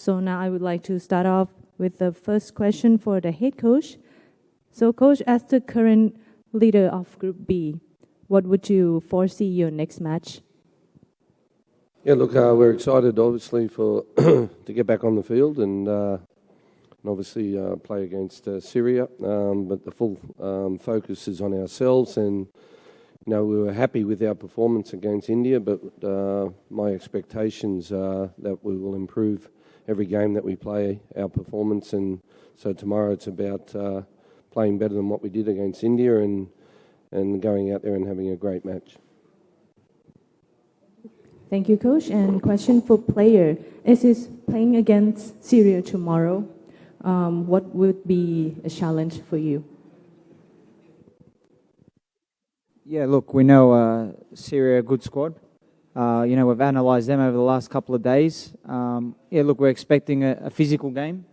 So now I would like to start off with the first question for the head coach. So coach, as the current leader of Group B, what would you foresee your next match? Yeah, look, we're excited obviously for to get back on the field and obviously play against Syria. But the full focus is on ourselves, and we were happy with our performance against India. But my expectations are that we will improve every game that we play our performance, and so tomorrow it's about playing better than what we did against India and going out there and having a great match. Thank you, Coach. And question for player. As is playing against Syria tomorrow, what would be a challenge for you? Yeah, look, we know Syria a good squad. We've analysed them over the last couple of days. Look, we're expecting a physical game.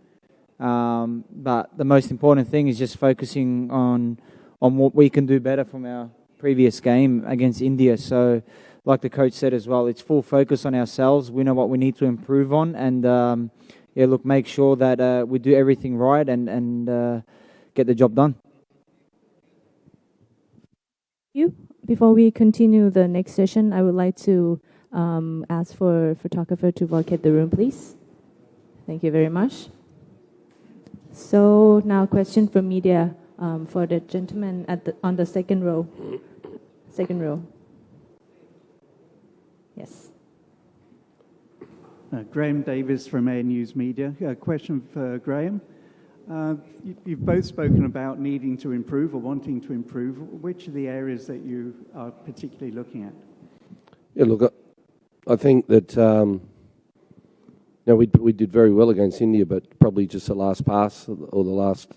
But the most important thing is just focusing on what we can do better from our previous game against India. So, like the coach said as well, it's full focus on ourselves. We know what we need to improve on, and make sure that we do everything right and get the job done. Before we continue the next session, I would like to ask for a photographer to vacate the room, please. Thank you very much. So now, question for media for the gentleman on the second row. Second row. Yes. Graham Davis from Air News Media. A question for Graham. You've both spoken about needing to improve or wanting to improve. Which are the areas that you are particularly looking at? Yeah, look, I think that we did very well against India, but probably just the last pass or the last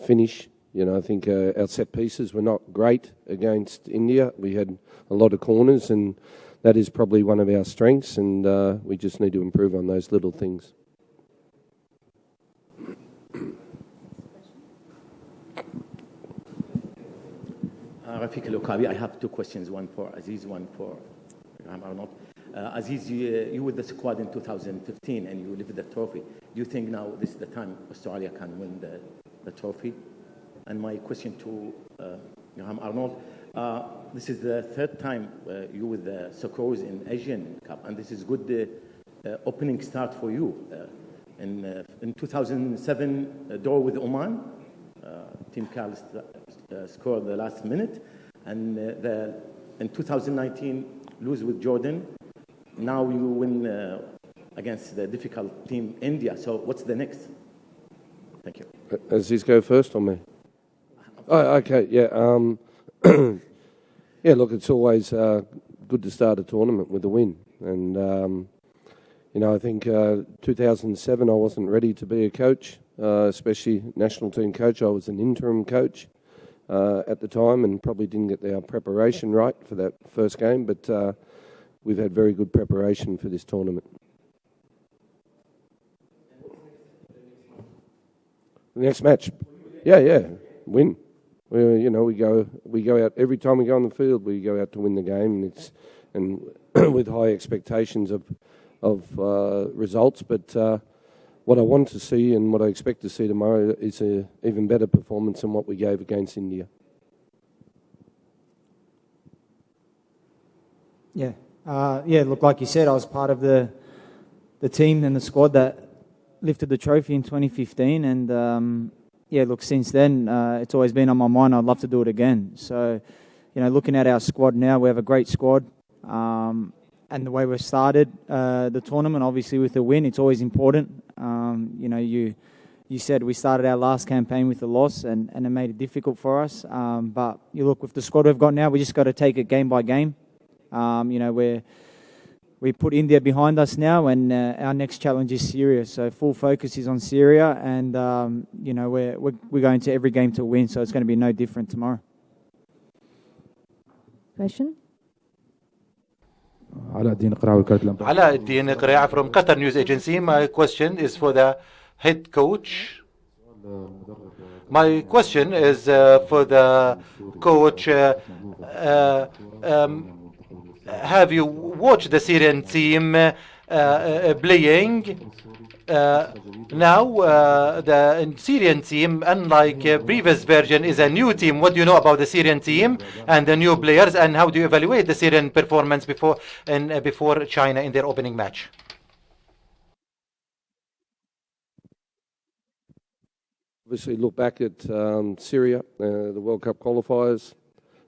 finish. I think our set pieces were not great against India. We had a lot of corners, and that is probably one of our strengths, and we just need to improve on those little things. Rafiq Al-Okabi, I have two questions, one for Aziz, one for Arnold. Aziz, you were the squad in 2015 and you lifted the trophy. Do you think now this is the time Australia can win the trophy? And my question to Arnold, this is the third time you with the Socceroos in Asian Cup, and this is good opening start for you. In 2007, draw with Oman, Team Carl scored the last minute, and in 2019, lose with Jordan. Now you win against the difficult team India. So what's the next? Thank you. Aziz, go first on me. Oh, okay, yeah. Look, it's always good to start a tournament with a win. And, I think 2007 I wasn't ready to be a coach, especially national team coach. I was an interim coach at the time and probably didn't get our preparation right for that first game. But we've had very good preparation for this tournament. The next match? Yeah, win. We go out every time we go on the field. We go out to win the game, and with high expectations of results. But what I want to see and what I expect to see tomorrow is an even better performance than what we gave against India. Look, like you said, I was part of the team and the squad that lifted the trophy in 2015, and look, since then, it's always been on my mind. I'd love to do it again. So, looking at our squad now, we have a great squad. And the way we've started the tournament, obviously with a win, it's always important. You said we started our last campaign with a loss, and it made it difficult for us. But you look, with the squad we've got now, we just got to take it game by game. We put India behind us now, and our next challenge is Syria. So full focus is on Syria, and we're going to every game to win. So it's going to be no different tomorrow. Question? Alauddin Qira'a from Qatar News Agency. My question is for the head coach. My question is for the coach. Have you watched the Syrian team playing. Now, the Syrian team, unlike previous version, is a new team. What do you know about the Syrian team and the new players, and how do you evaluate the Syrian performance before China in their opening match? Obviously, look back at Syria, the World Cup qualifiers,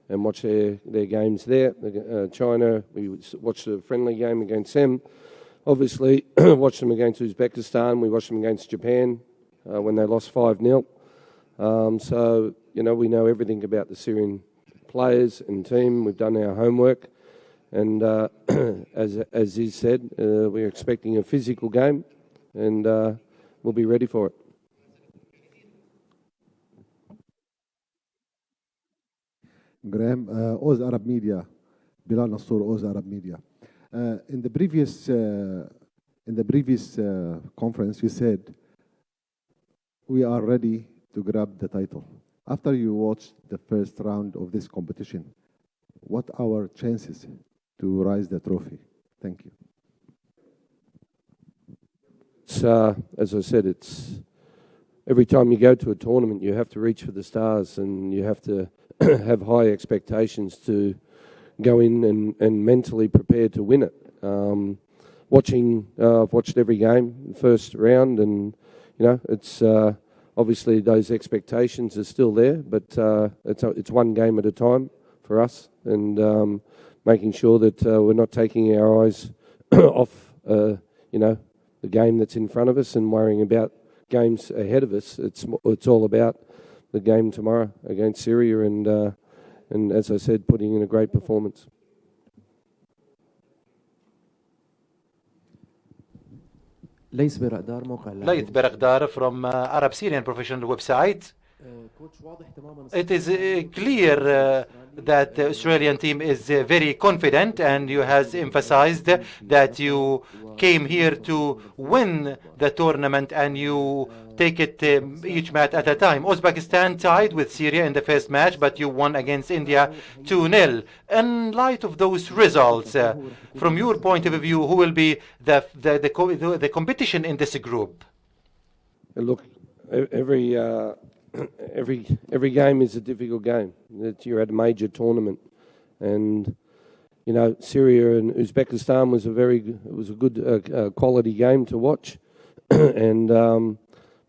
and watch their games there. China, we watched a friendly game against them. Obviously, watched them against Uzbekistan. We watched them against Japan when they lost 5-0. So, we know everything about the Syrian players and team. We've done our homework. And as Aziz said, we're expecting a physical game, and we'll be ready for it. Graham, Oz Arab Media, Bilal Nassour, Oz Arab Media. In the previous conference, you said we are ready to grab the title. After you watched the first round of this competition, what are our chances to rise the trophy? Thank you. As I said, it's every time you go to a tournament, you have to reach for the stars, and you have to have high expectations to go in and mentally prepare to win it. I've watched every game, the first round, and it's obviously those expectations are still there, but it's one game at a time for us, and making sure that we're not taking our eyes off the game that's in front of us and worrying about games ahead of us. It's all about the game tomorrow against Syria, and as I said, putting in a great performance. Laith Berakdar from Arab Syrian professional website. It is clear that the Australian team is very confident, and you has emphasized that you came here to win the tournament and you take it each match at a time. Uzbekistan tied with Syria in the first match, but you won against India 2-0. In light of those results, from your point of view, who will be the competition in this group? Look, every game is a difficult game. You're at a major tournament, and Syria and Uzbekistan was a good quality game to watch, and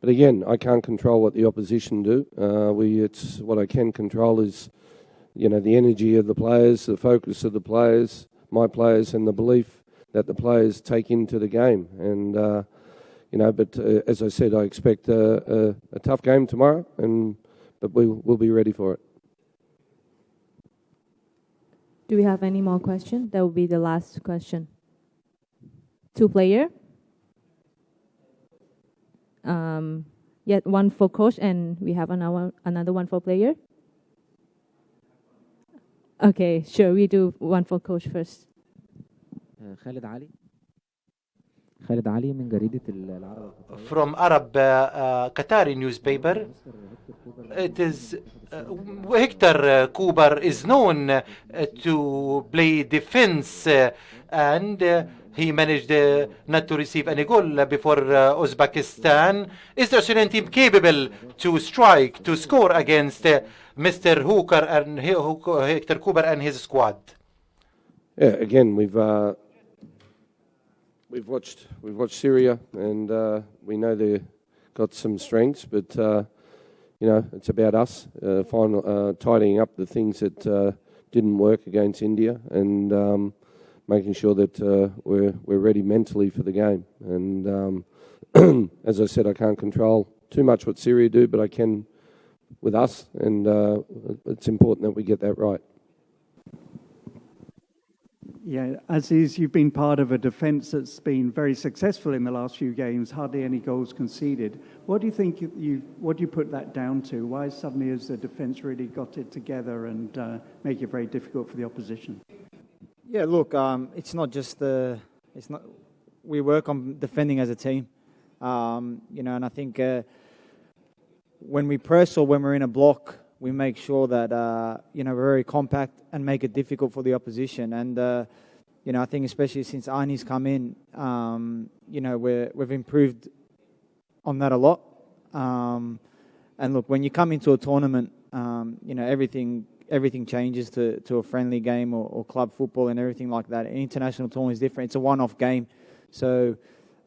but again, I can't control what the opposition do. It's what I can control is the energy of the players, the focus of the players, my players, and the belief that the players take into the game, and. But as I said, I expect a tough game tomorrow, but we'll be ready for it. Do we have any more questions? That will be the last question. 2 player. One for coach, and we have another one for player. Okay, sure. We do one for coach first. Khalid Ali. Khalid Ali من جريدة العرب. From Arab Qatari newspaper. It is Hector Cooper is known to play defense, and he managed not to receive any goal before Uzbekistan. Is the Australian team capable to strike, to score against Mr. Hooker and Hector Cooper and his squad? Yeah, again, we've watched Syria, and we know they've got some strengths, but it's about us tidying up the things that didn't work against India, and making sure that we're ready mentally for the game. And as I said, I can't control too much what Syria do, but I can with us, and it's important that we get that right. Yeah, Aziz, you've been part of a defence that's been very successful in the last few games, hardly any goals conceded. What do you think what do you put that down to? Why suddenly has the defence really got it together and make it very difficult for the opposition? Yeah, look, it's not just we work on defending as a team, and I think when we press or when we're in a block, we make sure that we're very compact and make it difficult for the opposition. And I think especially since Arnie's come in, we've improved on that a lot. And look, when you come into a tournament, everything changes to a friendly game or club football and everything like that. An international tournament is different. It's a one-off game. So,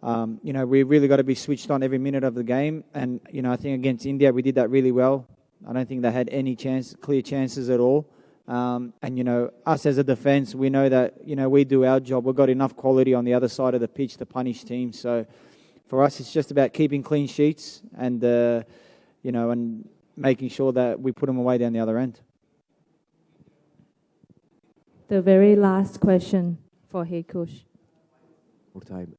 we really got to be switched on every minute of the game. And, I think against India, we did that really well. I don't think they had any clear chances at all. Us as a defence, we know that, we do our job. We've got enough quality on the other side of the pitch to punish teams. So for us, it's just about keeping clean sheets and, and making sure that we put them away down the other end. The very last question for head coach. More time.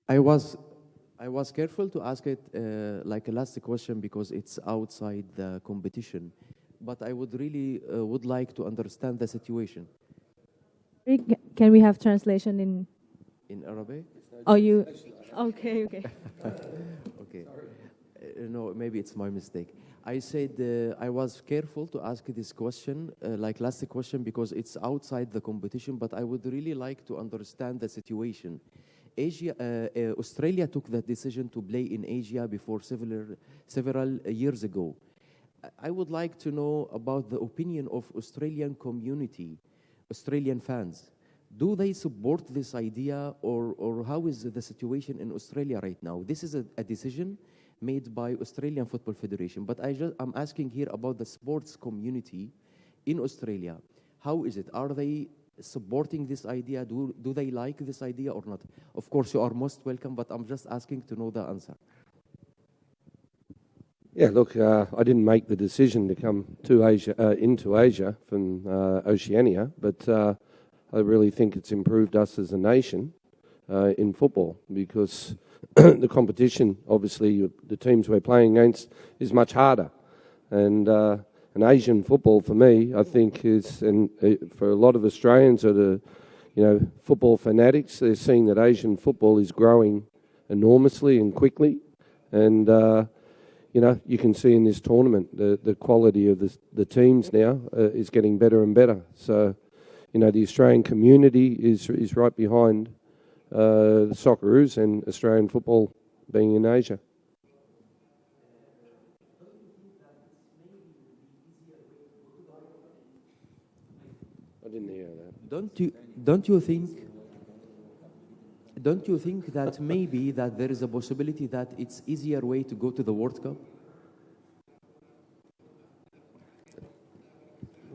I was careful to ask it like a last question because it's outside the competition, but I would really would like to understand the situation. Can we have translation In Arabic? Oh, you? Okay. Okay. No, maybe it's my mistake. I said I was careful to ask this question, like last question, because it's outside the competition, but I would really like to understand the situation. Australia took that decision to play in Asia before several years ago. I would like to know about the opinion of Australian community, Australian fans. Do they support this idea, or how is the situation in Australia right now? This is a decision made by Australian Football Federation, but I'm asking here about the sports community in Australia. How is it? Are they supporting this idea? Do they like this idea or not? Of course, you are most welcome, but I'm just asking to know the answer. Yeah, look, I didn't make the decision to come to Asia, into Asia from Oceania, but I really think it's improved us as a nation in football because the competition, obviously, the teams we're playing against is much harder. And Asian football, for me, I think is, and for a lot of Australians that are, football fanatics, they're seeing that Asian football is growing enormously and quickly. And, you can see in this tournament the quality of the teams now is getting better and better. So, the Australian community is right behind the Socceroos and Australian football being in Asia. I didn't hear that. Don't you think that maybe that there is a possibility that it's easier way to go to the World Cup?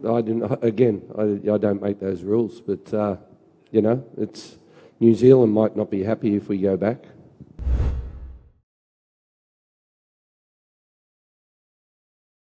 I don't make those rules, but it's New Zealand might not be happy if we go back.